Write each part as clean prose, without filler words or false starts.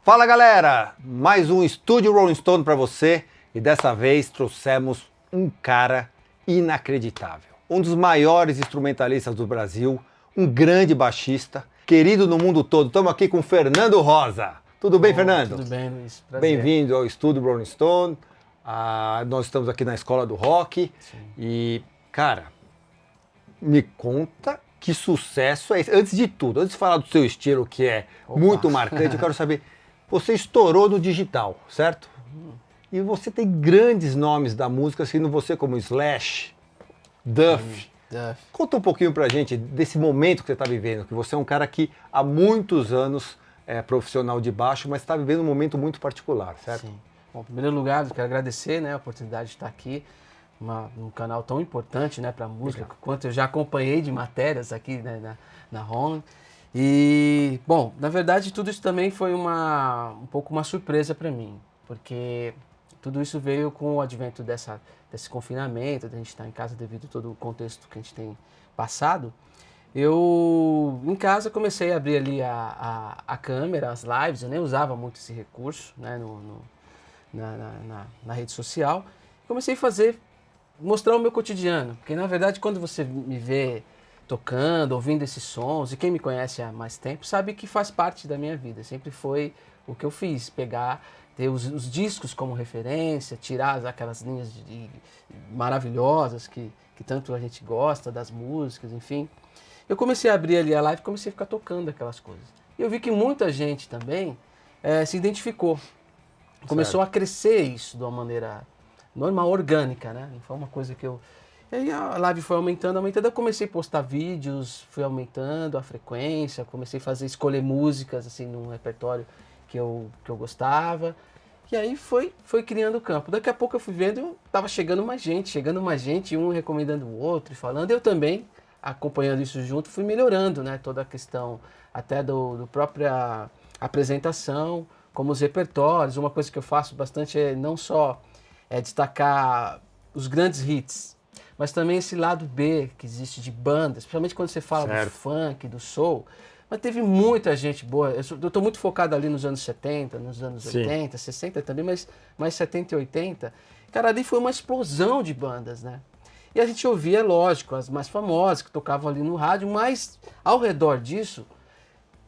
Fala galera, mais um Estúdio Rolling Stone para você e dessa vez trouxemos um cara inacreditável. Um dos maiores instrumentalistas do Brasil, um grande baixista, querido no mundo todo. Estamos aqui com Fernando Rosa. Tudo bem, Fernando? Tudo bem, Luiz. Prazer. Bem-vindo ao Estúdio Rolling Stone. Nós estamos aqui na Escola do Rock. Sim. E, cara, me conta que sucesso é esse. Antes de tudo, antes de falar do seu estilo, que é muito marcante, eu quero saber, você estourou no digital, certo? E você tem grandes nomes da música, sendo você como Slash, Duff. Conta um pouquinho pra gente desse momento que você está vivendo, que você é um cara que há muitos anos é profissional de baixo, mas está vivendo um momento muito particular, certo? Sim. Bom, em primeiro lugar, eu quero agradecer, né, a oportunidade de estar aqui num canal tão importante, né, para a música, quanto eu já acompanhei de matérias aqui, né, na Rolling. E, bom, na verdade, tudo isso também foi um pouco uma surpresa para mim, porque tudo isso veio com o advento desse confinamento, da gente estar em casa devido a todo o contexto que a gente tem passado. Eu, em casa, comecei a abrir ali a câmera, as lives, eu nem usava muito esse recurso, né, na rede social. Comecei a mostrar o meu cotidiano, porque na verdade quando você me vê tocando, ouvindo esses sons, e quem me conhece há mais tempo sabe que faz parte da minha vida, sempre foi o que eu fiz, ter os discos como referência, tirar aquelas linhas maravilhosas que tanto a gente gosta, das músicas, enfim. Eu comecei a abrir ali a live e comecei a ficar tocando aquelas coisas. E eu vi que muita gente também se identificou. Começou a crescer isso de uma maneira normal, orgânica, né? Não foi uma coisa que eu... E aí a live foi aumentando, eu comecei a postar vídeos, fui aumentando a frequência, comecei a escolher músicas, assim, num repertório que eu gostava. E aí foi criando o campo. Daqui a pouco eu fui vendo, tava chegando mais gente, um recomendando o outro, e falando. Eu também, acompanhando isso junto, fui melhorando, né? Toda a questão até do própria apresentação, como os repertórios. Uma coisa que eu faço bastante é não só destacar os grandes hits, mas também esse lado B que existe de bandas, especialmente quando você fala do funk, do soul. Mas teve muita gente boa. Eu estou muito focado ali nos anos 70, nos anos 80, 60 também, mas mais 70 e 80. Cara, ali foi uma explosão de bandas, né? E a gente ouvia, lógico, as mais famosas que tocavam ali no rádio, mas ao redor disso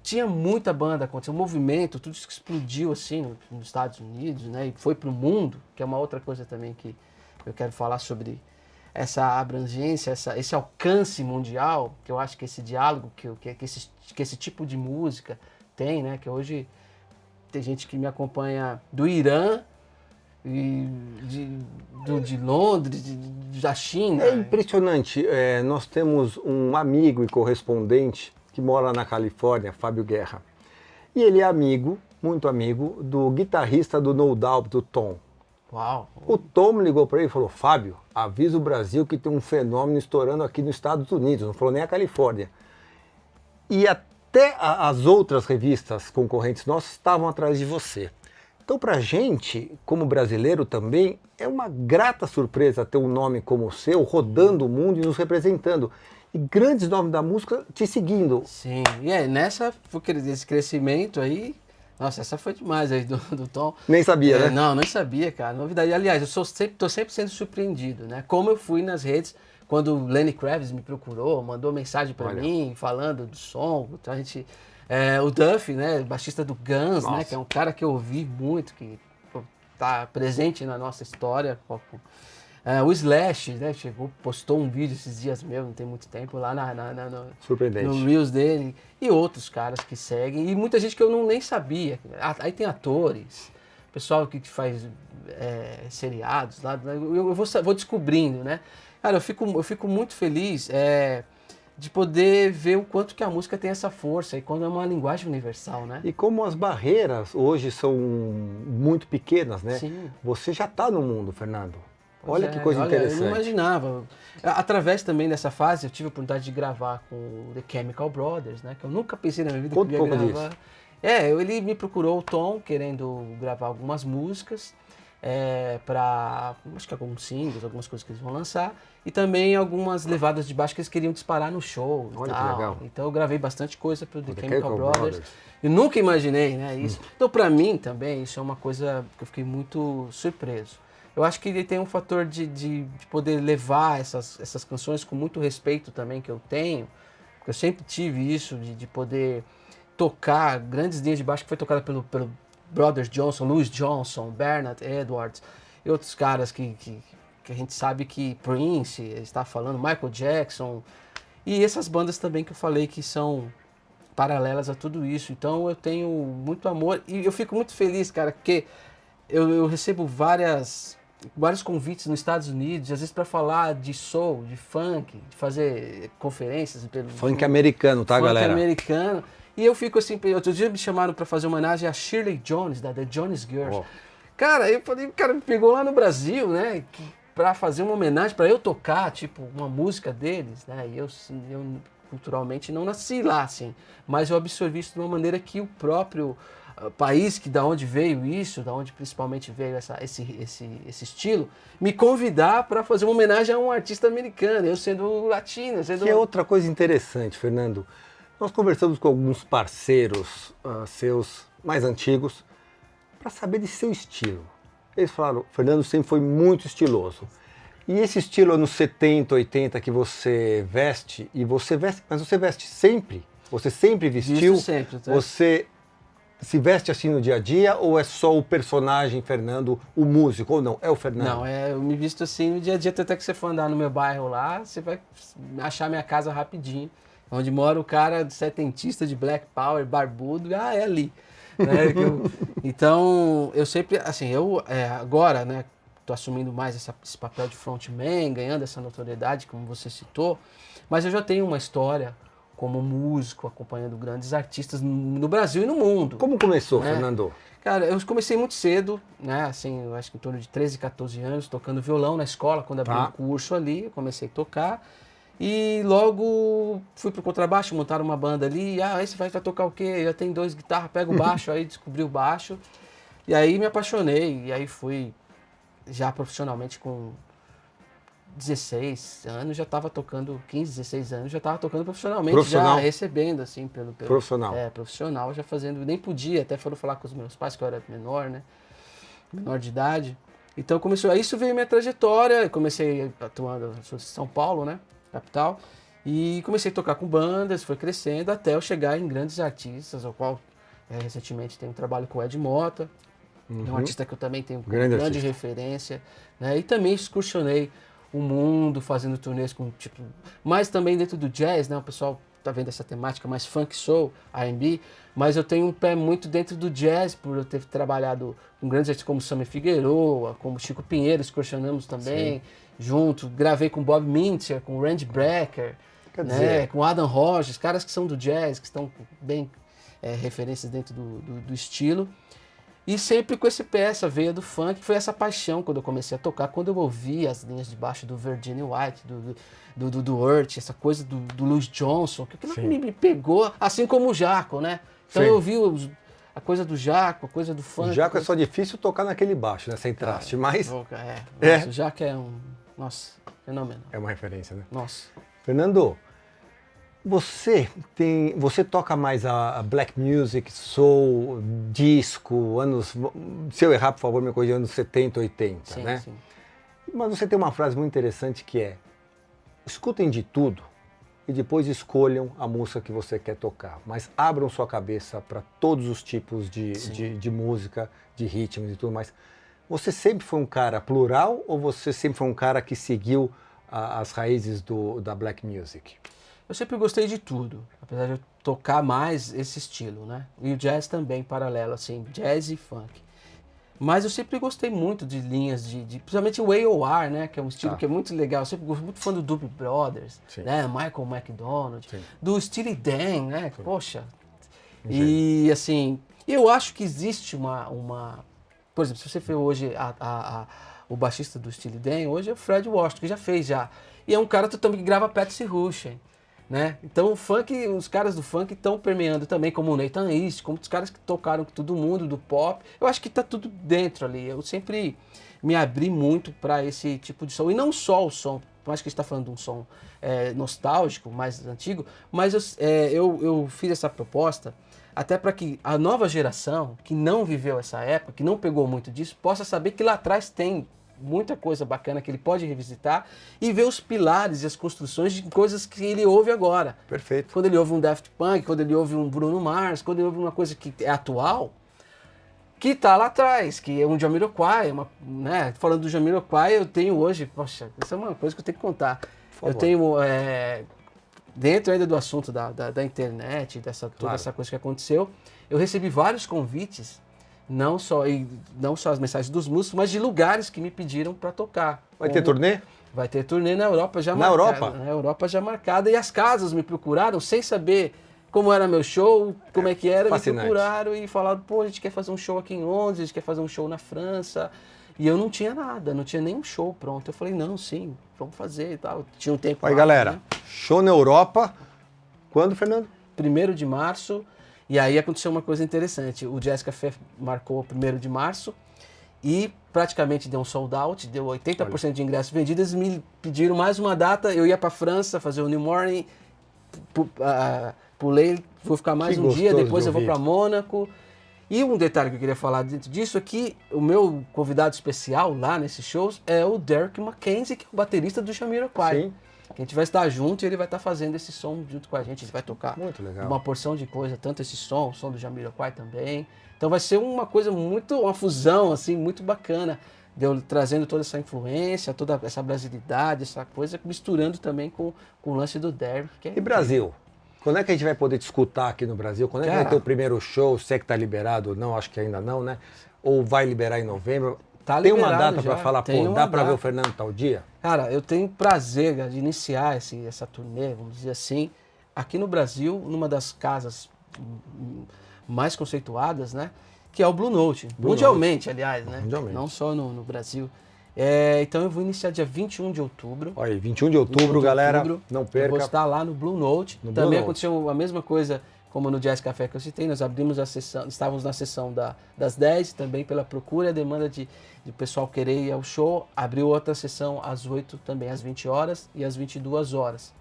tinha muita banda acontecendo, um movimento, tudo isso que explodiu assim nos Estados Unidos, né? E foi para o mundo, que é uma outra coisa também que eu quero falar sobre essa abrangência, esse alcance mundial, que eu acho que esse diálogo, que esse tipo de música tem, né? Que hoje tem gente que me acompanha do Irã, e de Londres, da China. É impressionante. Nós temos um amigo e correspondente que mora na Califórnia, Fábio Guerra. E ele é amigo, muito amigo, do guitarrista do No Doubt, do Tom. Uau! O Tom me ligou para ele e falou: Fábio, avisa o Brasil que tem um fenômeno estourando aqui nos Estados Unidos, não falou nem a Califórnia. E até as outras revistas concorrentes nossas estavam atrás de você. Então, para a gente, como brasileiro também, é uma grata surpresa ter um nome como o seu rodando o mundo e nos representando. E grandes nomes da música te seguindo. Sim, e esse crescimento aí, nossa, essa foi demais aí do Tom. Nem sabia, né? Não, nem sabia, cara. Novidade. Aliás, tô sempre sendo surpreendido, né? Como eu fui nas redes, quando o Lenny Kravitz me procurou, mandou mensagem para mim, falando do som. Então a gente... o Duff, né? Baixista do Guns, né? Que é um cara que eu ouvi muito, que tá presente na nossa história. O Slash, né, postou um vídeo esses dias mesmo, não tem muito tempo, lá no Reels dele, e outros caras que seguem, e muita gente que eu nem sabia. Aí tem atores, pessoal que faz seriados lá, eu vou descobrindo, né? Cara, eu fico muito feliz de poder ver o quanto que a música tem essa força, e quando é uma linguagem universal, né? E como as barreiras hoje são muito pequenas, né? Sim. Você já está no mundo, Fernando. Olha que coisa interessante. Eu não imaginava. Através também dessa fase, eu tive a oportunidade de gravar com o The Chemical Brothers, né? Que eu nunca pensei na minha vida que eu ia gravar. Ele me procurou, o Tom, querendo gravar algumas músicas. para, acho que alguns singles, algumas coisas que eles vão lançar, e também algumas levadas de baixo que eles queriam disparar no show. Olha e que tal. legal. Então eu gravei bastante coisa para o The The Chemical Chemical Brothers. Brothers. Eu nunca imaginei, né, isso. Então para mim também isso é uma coisa que eu fiquei muito surpreso. Eu acho que ele tem um fator de poder levar essas canções com muito respeito também que eu tenho, porque eu sempre tive isso de poder tocar grandes linhas de baixo que foi tocada pelo Brothers Johnson, Louis Johnson, Bernard Edwards e outros caras que a gente sabe que Prince está falando, Michael Jackson e essas bandas também que eu falei que são paralelas a tudo isso. Então eu tenho muito amor e eu fico muito feliz, cara, porque eu recebo vários convites nos Estados Unidos, às vezes para falar de soul, de funk, de fazer conferências. Funk americano, tá, funk galera? Americano. E eu fico assim, outro dia me chamaram para fazer uma homenagem a Shirley Jones, da The Jones Girls. Oh. Cara, eu falei, o cara me pegou lá no Brasil, né, para fazer uma homenagem, para eu tocar, tipo, uma música deles, né, e eu culturalmente não nasci lá, assim, mas eu absorvi isso de uma maneira que o próprio país que da onde veio isso, da onde principalmente veio esse estilo, me convidar para fazer uma homenagem a um artista americano, eu sendo latino, sendo... Que é outra coisa interessante, Fernando. Nós conversamos com alguns parceiros seus mais antigos para saber de seu estilo. Eles falaram, Fernando sempre foi muito estiloso. E esse estilo anos 70, 80 que você veste, mas você veste sempre? Você sempre vestiu? Visto sempre, tá? Você se veste assim no dia a dia ou é só o personagem Fernando, o músico, ou não? É o Fernando? Não, eu me visto assim no dia a dia, até que você for andar no meu bairro lá, você vai achar minha casa rapidinho. Onde mora o cara setentista de Black Power, barbudo, é ali. Né? Então, eu sempre, assim, agora, né, tô assumindo mais esse papel de frontman, ganhando essa notoriedade, como você citou, mas eu já tenho uma história como músico, acompanhando grandes artistas no Brasil e no mundo. Como começou, né? Fernando? Cara, eu comecei muito cedo, né, assim, eu acho que em torno de 13, 14 anos, tocando violão na escola, quando abri um curso ali, eu comecei a tocar. E logo fui pro contrabaixo, montaram uma banda ali. Aí você vai tocar o quê? Já tem 2 guitarras, pega o baixo. Aí descobri o baixo. E aí me apaixonei. E aí fui já profissionalmente com 16 anos, já estava tocando, 15, 16 anos, já estava tocando profissionalmente, já recebendo assim pelo profissional. Profissional, já fazendo, nem podia, até foram falar com os meus pais que eu era menor, né? Menor de idade. Então começou, aí isso veio minha trajetória, comecei atuando, sou de São Paulo, né? Capital, e comecei a tocar com bandas, foi crescendo até eu chegar em grandes artistas, ao qual recentemente tenho um trabalho com o Ed Mota, é um artista que eu também tenho grande referência, né? E também excursionei o mundo fazendo turnês com tipo, mas também dentro do jazz, né? O pessoal tá vendo essa temática mais funk soul, R&B, mas eu tenho um pé muito dentro do jazz por eu ter trabalhado com grandes artistas como Sammy Figueroa, como Chico Pinheiro, excursionamos também. Sim. Junto, gravei com Bob Mintzer, com Randy Brecker, né, com Adam Rogers, caras que são do jazz, que estão bem referências dentro do estilo. E sempre com esse pé, essa veia do funk, foi essa paixão quando eu comecei a tocar, quando eu ouvi as linhas de baixo do Virginia White, do Hurt, essa coisa do Louis Johnson, que aquilo me pegou, assim como o Jaco, né? Então eu ouvi a coisa do Jaco, a coisa do funk. O Jaco é só difícil tocar naquele baixo, né? Sem traste, mas... Nossa, o Jaco é nossa, fenômeno. É uma referência, né? Nossa. Fernando, você toca mais a black music, soul, disco, anos... Se eu errar, por favor, me corrija, anos 70, 80, sim, né? Sim. Mas você tem uma frase muito interessante que é: escutem de tudo e depois escolham a música que você quer tocar. Mas abram sua cabeça para todos os tipos de música, de ritmos e tudo mais. Você sempre foi um cara plural ou você sempre foi um cara que seguiu as raízes da black music? Eu sempre gostei de tudo, apesar de eu tocar mais esse estilo, né? E o jazz também, paralelo, assim, jazz e funk. Mas eu sempre gostei muito de linhas principalmente o AOR, né? Que é um estilo que é muito legal. Eu sempre gosto muito fã do Doobie Brothers, né? Michael McDonald, do Steely Dan, né? Sim. Poxa. E assim, eu acho que existe uma... Por exemplo, se você for hoje o baixista do Steely Dan, hoje é o Fred Washington, que já fez já. E é um cara também que grava Patsy Russian, né? Então o funk, os caras do funk estão permeando também, como o Nathan East, como os caras que tocaram com todo mundo, do pop. Eu acho que tá tudo dentro ali. Eu sempre me abri muito para esse tipo de som. E não só o som, eu acho que a gente está falando de um som nostálgico, mais antigo, mas eu fiz essa proposta até para que a nova geração, que não viveu essa época, que não pegou muito disso, possa saber que lá atrás tem muita coisa bacana que ele pode revisitar e ver os pilares e as construções de coisas que ele ouve agora. Perfeito. Quando ele ouve um Daft Punk, quando ele ouve um Bruno Mars, quando ele ouve uma coisa que é atual, que tá lá atrás, que é um Jamiroquai, né? Falando do Jamiroquai, eu tenho hoje, poxa, isso é uma coisa que eu tenho que contar. Eu tenho, dentro ainda do assunto da internet, toda essa coisa que aconteceu, eu recebi vários convites, não só as mensagens dos músicos, mas de lugares que me pediram para tocar. Vai ter turnê? Vai ter turnê na Europa já marcada. Europa? Na Europa já marcada, e as casas me procuraram sem saber como era meu show, como é que era, fascinante. Me procuraram e falaram, pô, a gente quer fazer um show aqui em Londres, a gente quer fazer um show na França. E eu não tinha nada, não tinha nenhum show pronto. Eu falei, não, sim, vamos fazer e tal. Tinha um tempo. Aí, galera, né? Show na Europa. Quando, Fernando? 1º de março. E aí aconteceu uma coisa interessante. O Jazz Café marcou 1º de março e praticamente deu um sold out, deu 80% de ingressos vendidos. Me pediram mais uma data. Eu ia para França fazer o New Morning, pulei, vou ficar mais um dia, depois eu vou para Mônaco. E um detalhe que eu queria falar dentro disso é que o meu convidado especial lá nesses shows é o Derek Mackenzie, que é o baterista do Jamiroquai. Sim. Que a gente vai estar junto e ele vai estar fazendo esse som junto com a gente. Ele vai tocar uma porção de coisa, tanto esse som, o som do Jamiroquai também. Então vai ser uma coisa uma fusão assim, muito bacana. Trazendo toda essa influência, toda essa brasilidade, essa coisa, misturando também com o lance do Derek. E Brasil? Quando é que a gente vai poder te escutar aqui no Brasil? Quando é que vai ter o primeiro show? Se é que tá liberado ou não? Acho que ainda não, né? Ou vai liberar em novembro? Tá tem uma data para falar, pô, dá para ver o Fernando tal dia? Cara, eu tenho prazer de iniciar essa turnê, vamos dizer assim, aqui no Brasil, numa das casas mais conceituadas, né? Que é o Blue Note. Mundialmente, aliás, né? Mundialmente. Não só no Brasil. Então eu vou iniciar dia 21 de outubro. Olha aí, 21 de outubro, galera, não perca. Eu vou estar lá no Blue Note. Também aconteceu a mesma coisa como no Jazz Café que eu citei. Nós abrimos a sessão, estávamos na sessão das 10, também pela procura e a demanda de pessoal querer ir ao show. Abriu outra sessão às 8 também, às 20 horas e às 22 horas.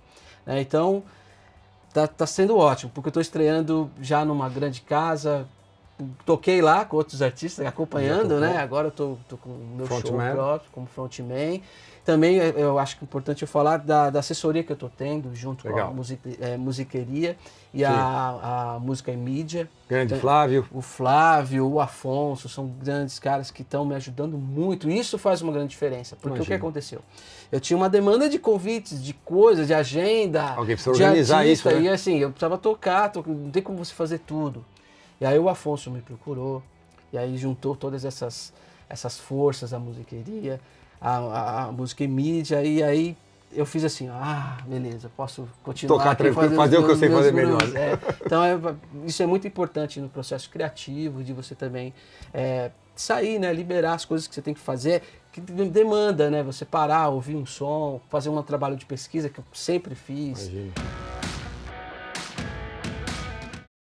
Então, tá sendo ótimo, porque eu estou estreando já numa grande casa. Toquei lá com outros artistas, acompanhando, né? Agora eu tô com o meu show próprio, como frontman. Também eu acho que é importante eu falar da assessoria que eu tô tendo junto com a musiqueria e a música e mídia. Grande Flávio. O Flávio, o Afonso, são grandes caras que estão me ajudando muito. Isso faz uma grande diferença, porque o que aconteceu? Eu tinha uma demanda de convites, de coisas, de agenda, alguém precisa organizar artista, isso, né? E assim, eu precisava tocar, não tem como você fazer tudo. E aí o Afonso me procurou, e aí juntou todas essas forças, a musiqueria, a música e mídia, e aí eu fiz assim, beleza, posso continuar tocar tranquilo, fazer o que eu sei fazer melhor. Então isso é muito importante no processo criativo, de você também sair, né, liberar as coisas que você tem que fazer, que demanda, né, você parar, ouvir um som, fazer um trabalho de pesquisa que eu sempre fiz.